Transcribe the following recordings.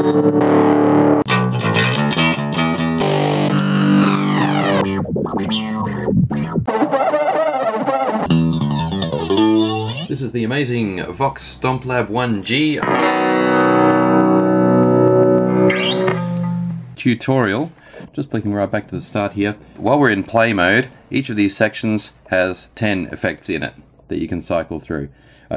This is the amazing Vox Stomplab 1G tutorial. Just flicking right back to the start here. While we're in play mode, each of these sections has 10 effects in it that you can cycle through.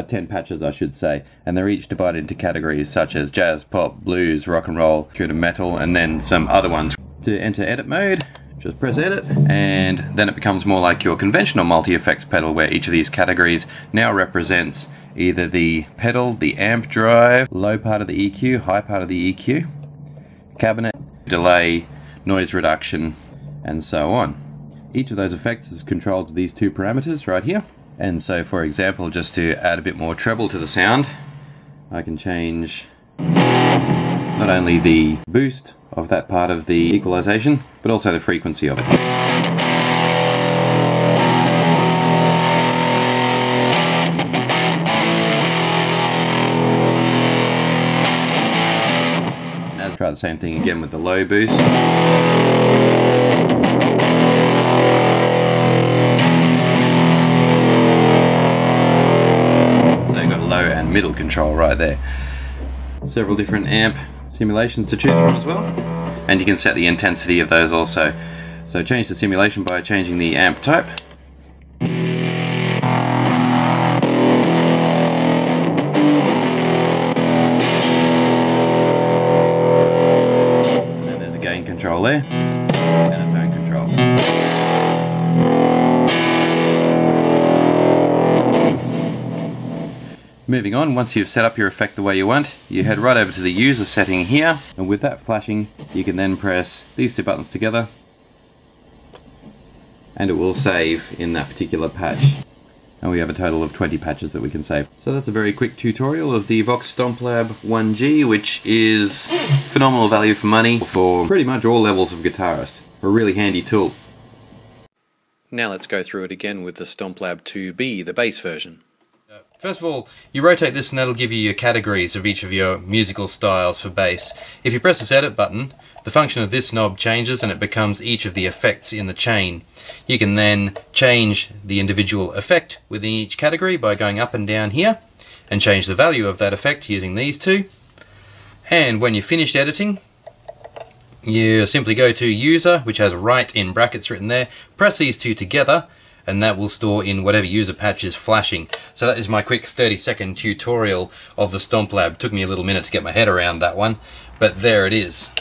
10 patches, I should say, and they're each divided into categories such as jazz, pop, blues, rock and roll, through to metal, and then some other ones. To enter edit mode, just press edit, and then it becomes more like your conventional multi-effects pedal, where each of these categories now represents either the pedal, the amp drive, low part of the EQ, high part of the EQ, cabinet, delay, noise reduction, and so on. Each of those effects is controlled with these two parameters right here. And so, for example, just to add a bit more treble to the sound, I can change not only the boost of that part of the equalization, but also the frequency of it. Now try the same thing again with the low boost. So you've got low and middle control right there. Several different amp simulations to choose from as well, and you can set the intensity of those also. So change the simulation by changing the amp type. And then there's a gain control there, and a tone control. Moving on, once you've set up your effect the way you want, you head right over to the user setting here, and with that flashing, you can then press these two buttons together, and it will save in that particular patch. And we have a total of 20 patches that we can save. So that's a very quick tutorial of the Vox Stomplab 1G, which is phenomenal value for money for pretty much all levels of guitarist. A really handy tool. Now let's go through it again with the Stomplab 2B, the bass version. First of all, you rotate this and that'll give you your categories of each of your musical styles for bass. If you press this edit button, the function of this knob changes and it becomes each of the effects in the chain. You can then change the individual effect within each category by going up and down here, and change the value of that effect using these two. And when you're finished editing, you simply go to user, which has right in brackets written there, press these two together, and that will store in whatever user patch is flashing. So that is my quick 30-second tutorial of the Stomplab. Took me a little minute to get my head around that one, but there it is.